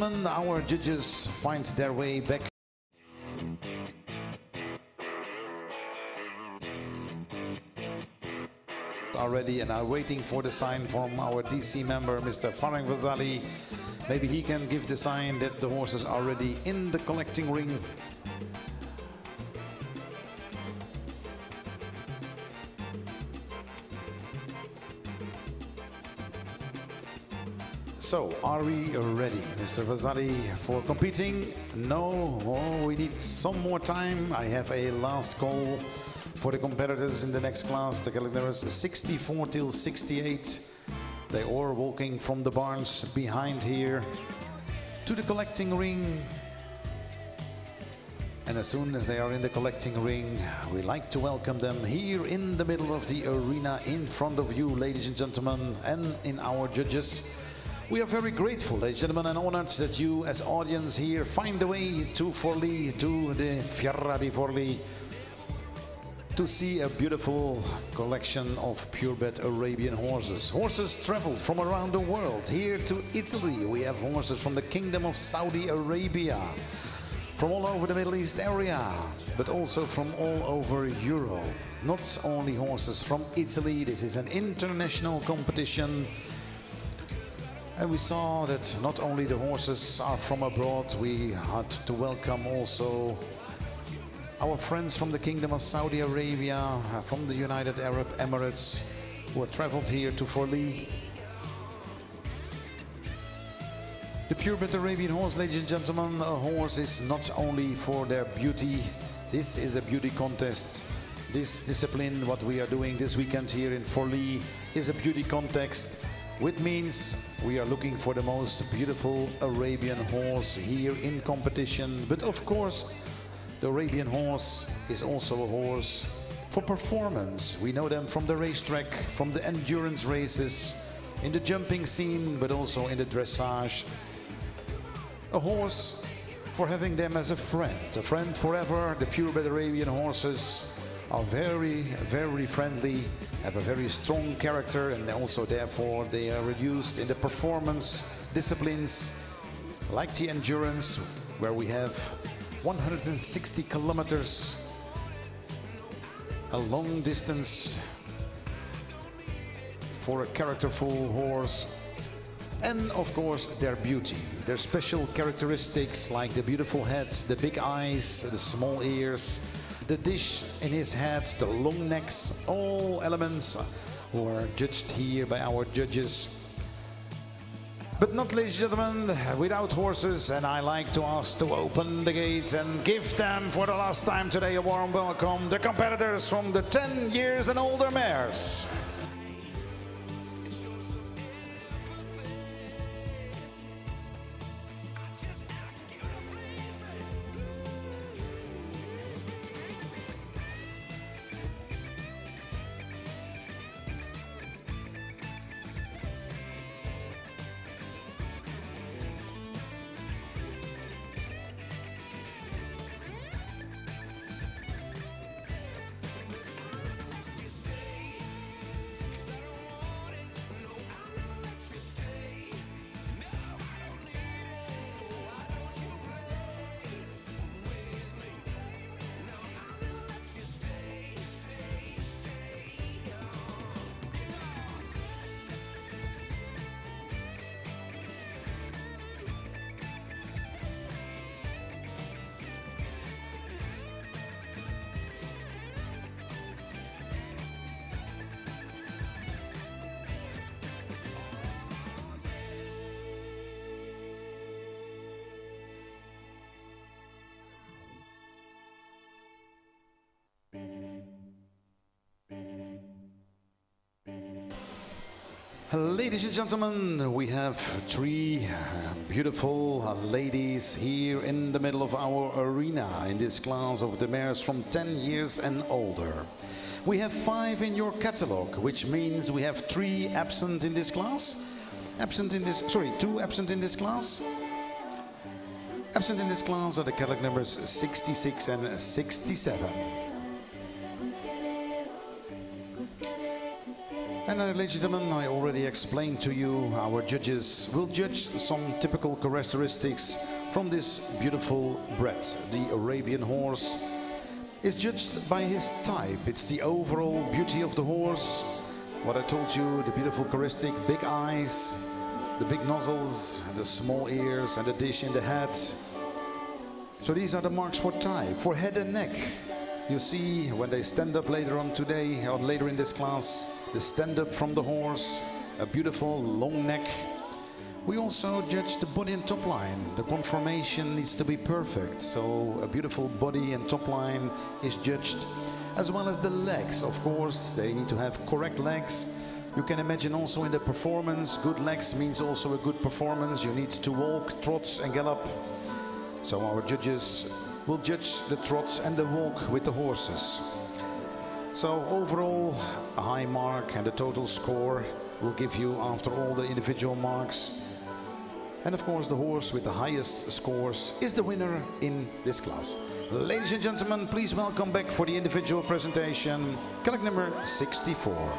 Our judges find their way back. Already and are waiting for the sign from our DC member, Mr. FORLI. Maybe he can give the sign that the horses are already in the collecting ring. So, are we ready, Mr. Vasali, for competing? No, oh, we need some more time. I have a last call for the competitors in the next class. The calendars 64 till 68. They are walking from the barns behind here to the collecting ring. And as soon as they are in the collecting ring, we like to welcome them here in the middle of the arena in front of you, ladies and gentlemen, and in our judges. We are very grateful, ladies and gentlemen, and honored that you as audience here find the way to FORLI, to the Fiera di FORLI, to see a beautiful collection of purebred Arabian horses. Horses traveled from around the world. Here to Italy, we have horses from the Kingdom of Saudi Arabia, from all over the Middle East area, but also from all over Europe. Not only horses from Italy, this is an international competition. And we saw that not only the horses are from abroad, we had to welcome also our friends from the Kingdom of Saudi Arabia, from the United Arab Emirates, who have traveled here to FORLI. The purebred Arabian horse, ladies and gentlemen, a horse is not only for their beauty. This is a beauty contest. This discipline, what we are doing this weekend here in FORLI, is a beauty contest, which means we are looking for the most beautiful Arabian horse here in competition. But of course, the Arabian horse is also a horse for performance. We know them from the racetrack, from the endurance races, in the jumping scene, but also in the dressage. A horse for having them as a friend forever. The purebred Arabian horses are very, very friendly, have a very strong character, and also therefore they are reduced in the performance disciplines like the endurance, where we have 160 kilometers, a long distance for a characterful horse. And of course their beauty, their special characteristics like the beautiful head, the big eyes, the small ears, the dish in his head, the long necks, all elements who are judged here by our judges. But not, ladies and gentlemen, without horses, and I like to ask to open the gates and give them for the last time today a warm welcome, the competitors from the 10 years and older mares. Ladies and gentlemen, we have three beautiful ladies here in the middle of our arena in this class of the mares from 10 years and older. We have 5 in your catalog, which means we have 3 absent in this class. 2 absent in this class. Absent in this class are the catalog numbers 66 and 67. And And ladies and gentlemen, I already explained to you our judges will judge some typical characteristics from this beautiful bred. The Arabian horse is judged by his type. It's the overall beauty of the horse. What I told you, the beautiful characteristic, big eyes, the big nozzles, the small ears and the dish in the head. So these are the marks for type. For head and neck, you see when they stand up later on today or later in this class, the stand up from the horse, a beautiful long neck. We also judge the body and top line. The conformation needs to be perfect, so a beautiful body and top line is judged, as well as the legs. Of course, they need to have correct legs. You can imagine also in the performance, good legs means also a good performance. You need to walk, trot and gallop. So our judges will judge the trots and the walk with the horses. So overall, a high mark and the total score will give you after all the individual marks. And of course, the horse with the highest scores is the winner in this class. Ladies and gentlemen, please welcome back for the individual presentation, colleague number 64.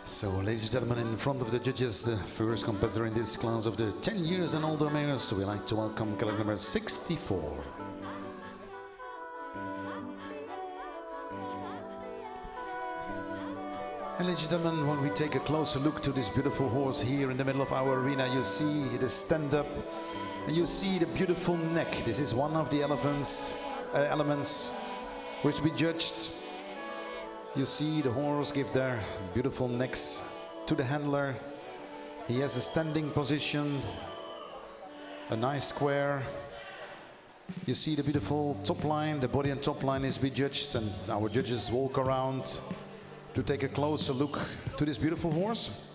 So, ladies and gentlemen, in front of the judges, the first competitor in this class of the 10 years and older mares, we like to welcome colleague number 64. And ladies and gentlemen, when we take a closer look to this beautiful horse here in the middle of our arena, you see the stand-up and you see the beautiful neck. This is one of the elements which we judged. You see the horse give their beautiful necks to the handler. He has a standing position, a nice square. You see the beautiful top line, the body and top line is be judged, and our judges walk around to take a closer look to this beautiful horse.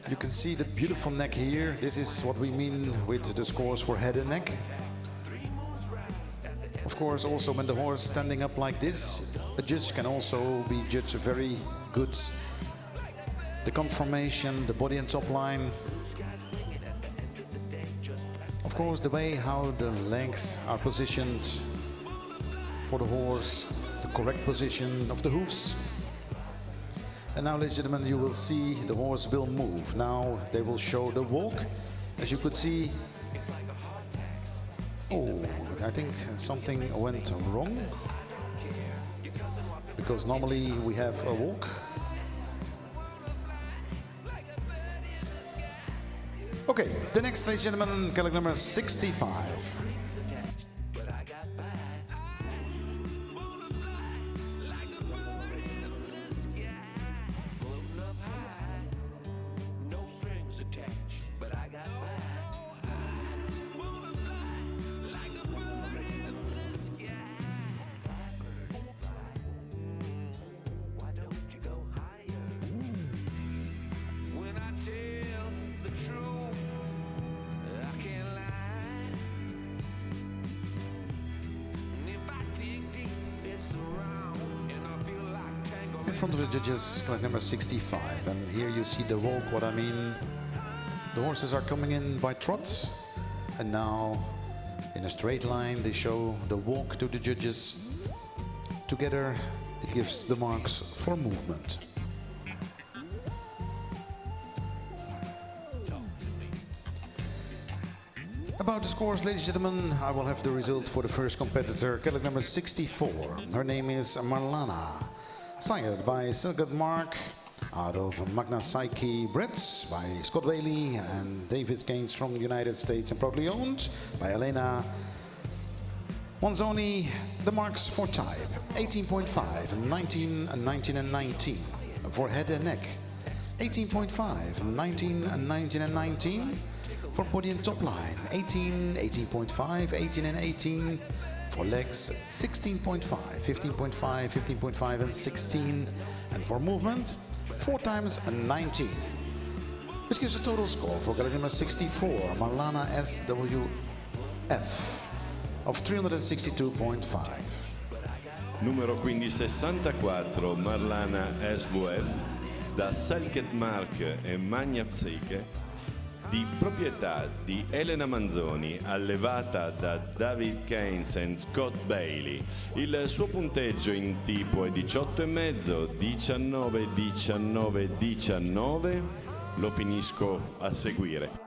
You can see the beautiful neck here. This is what we mean with the scores for head and neck. Of course, also when the horse standing up like this, a judge can also be judged very good. The conformation, the body and top line. Of course, the way how the legs are positioned for the horse, the correct position of the hoofs. And now, ladies and gentlemen, you will see the horse will move. Now they will show the walk. As you could see, oh, I think something went wrong, because normally we have a walk. Okay, the next, ladies and gentlemen, colleague number 65. In front of the judges, colleague number 65, and here you see the walk. What I mean, the horses are coming in by trot, and now in a straight line they show the walk to the judges. Together it gives the marks for movement. About the scores, ladies and gentlemen, I will have the result for the first competitor, Cadillac number 64. Her name is Marlana, sired by Silgat Mark, out of Magna Psyche Brits by Scott Bailey, and David Gaines from the United States, and proudly owned by Elena Monzoni. The marks for type 18.5, 19, 19 and 19. For head and neck 18.5, 19, 19 and 19. For body and top line 18, 18.5, 18 and 18. For legs 16.5, 15.5, 15.5 and 16. And for movement 4 times 19. Which gives a total score for Cadillac number 64, Marlana SWF, of 362.5. Numero quindi 64, Marlana SWF, da Silgat Mark e Magna Psyche, di proprietà di Elena Manzoni, allevata da David Gaines e Scott Bailey. Il suo punteggio in tipo è 18,5, 19, 19, 19. Lo finisco a seguire.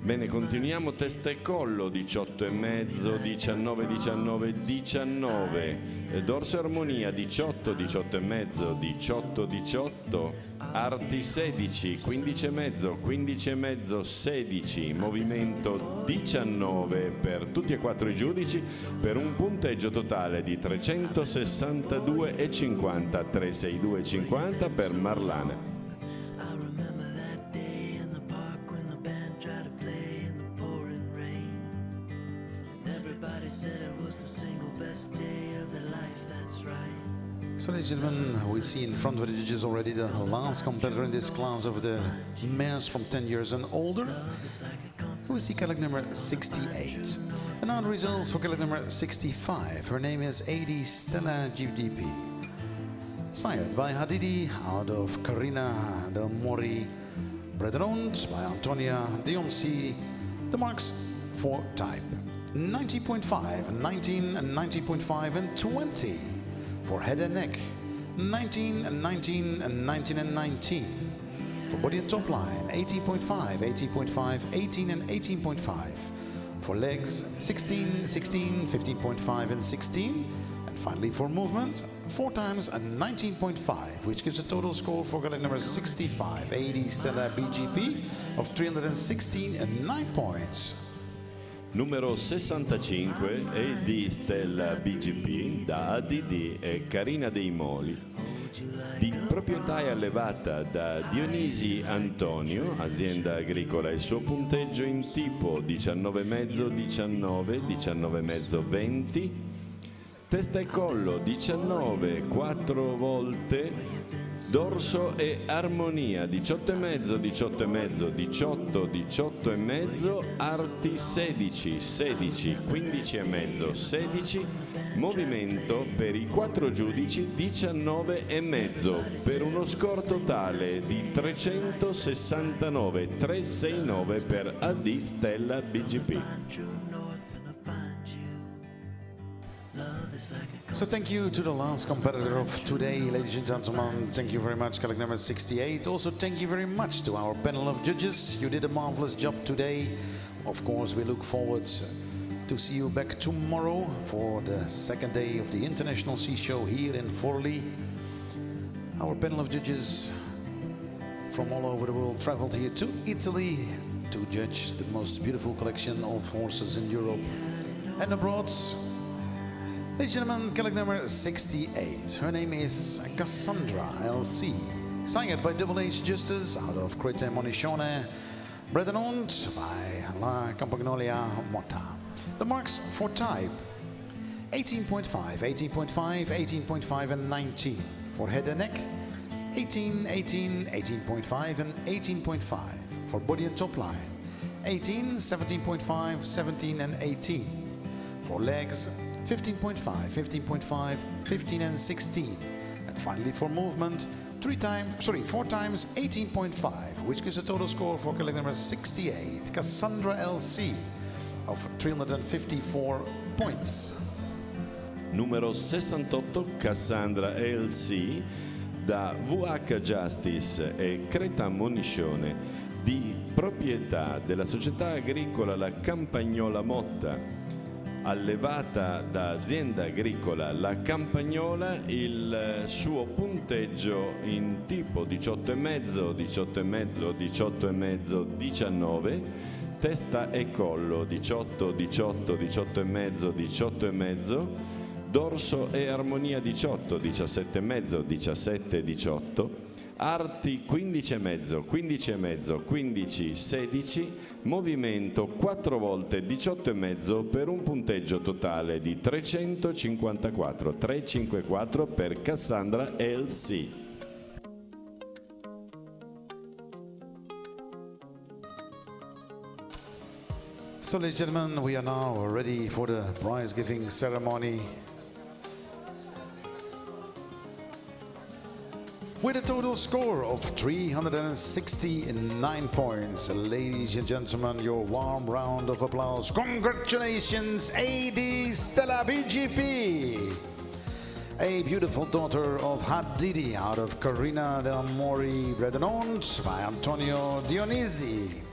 Bene, continuiamo testa e collo, 18,5, 19, 19, 19, dorso e armonia 18, 18,5, 18, 18, arti 16, 15,5, 15,5, 16, movimento 19 per tutti e 4 i giudici, per un punteggio totale di 362,50, 362,50 per Marlana. So, ladies and gentlemen, we see in front of the judges already the last competitor in this class of the mares from 10 years and older. We see Cadillac number 68. And now the results for Cadillac number 65. Her name is AD Stella GDP. Sired by Hadidi, out of Carina Del Mori, bred and owned by Antonia Dionci. The marks for type 19.5, 19 and 19.5 and 20. For head and neck 19 and 19 and 19 and 19. For body and top line 18.5, 18.5, 18 and 18.5. For legs 16, 16, 15.5 and 16. And finally for movement 4 times and 19.5, which gives a total score for Cadillac number 65, AD Stella BGP, of 316.9 points. Numero 65 è di Stella BGP da ADD e Carina dei Moli, di proprietà e allevata da Dionisi Antonio, azienda agricola. Il suo punteggio in tipo 19,5, 19, 19,5, 20, testa e collo 19, 4 volte, dorso e armonia 18,5, 18,5, 18, 18,5, arti 16, 16, 15,5, 16, movimento per i 4 giudici 19,5, per uno score totale di 369, 369 per AD Stella BGP. So thank you to the last competitor of today, ladies and gentlemen. Thank you very much, Cadillac number 68. Also thank you very much to our panel of judges. You did a marvelous job today. Of course, we look forward to see you back tomorrow for the second day of the International Sea Show here in FORLI. Our panel of judges from all over the world traveled here to Italy to judge the most beautiful collection of horses in Europe and abroad. Ladies and gentlemen, Cadillac number 68. Her name is Cassandra LC, sired by Double H Justice out of Crete Monicione, bred and owned by La Campagnolia Motta. The marks for type 18.5, 18.5, 18.5 and 19. For head and neck 18, 18, 18.5 and 18.5. For body and top line 18, 17.5, 17 and 18. For legs 15.5, 15.5, 15 and 16. And finally for movement, 4 times 18.5, which gives a total score for collector number 68, Cassandra LC, of 354 points. Numero 68, Cassandra LC, da VH Justice e Creta Moniscione, di proprietà della società agricola La Campagnola Motta, allevata da azienda agricola La Campagnola. Il suo punteggio in tipo 18,5, 18,5, 18,5, 19, testa e collo 18, 18, 18,5, 18,5, dorso e armonia 18, 17,5, 17, 18, arti 15,5, 15,5, 15, 16, movimento 4 volte 18,5 per un punteggio totale di 354, 354 per Cassandra LC. So ladies and gentlemen, we are now ready for the prize giving ceremony. With a total score of 369 points, ladies and gentlemen, your warm round of applause. Congratulations, AD Stella BGP, a beautiful daughter of Hadidi out of Corina del Mori, bred and owned by Antonio Dionisi.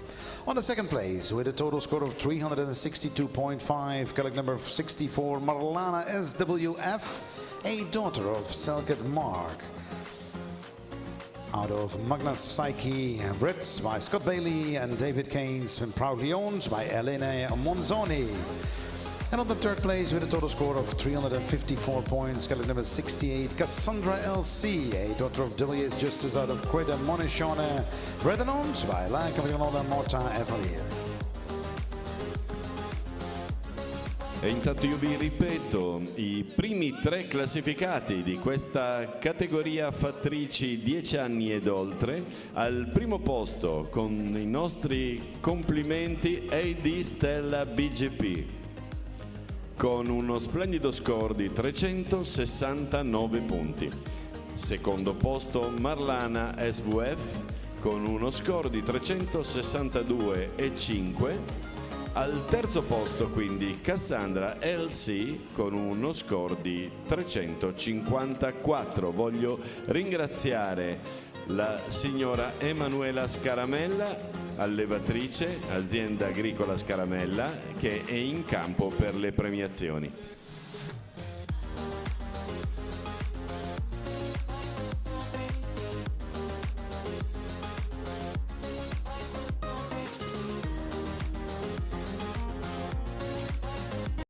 On the second place, with a total score of 362.5, colleague number 64, Marlana SWF, a daughter of Selket Mark, out of Magnus Psyche, bred by Scott Bailey and David Keynes, and proudly owned by Elena Monzoni. And on the third place, with a total score of 354 points, colleague number 68, Cassandra LC, a daughter of W.S. Justice out of Creta Moniscione, bred and owned by La Campagnola Motta FORLI. E intanto io vi ripeto i primi 3 classificati di questa categoria fattrici 10 anni ed oltre. Al primo posto, con i nostri complimenti, AD Stella BGP, con uno splendido score di 369 punti. Secondo posto, Marlana SWF, con uno score di 362,5. Al terzo posto quindi Cassandra LC con uno score di 354. Voglio ringraziare la signora Emanuela Scaramella, allevatrice, azienda agricola Scaramella, che è in campo per le premiazioni.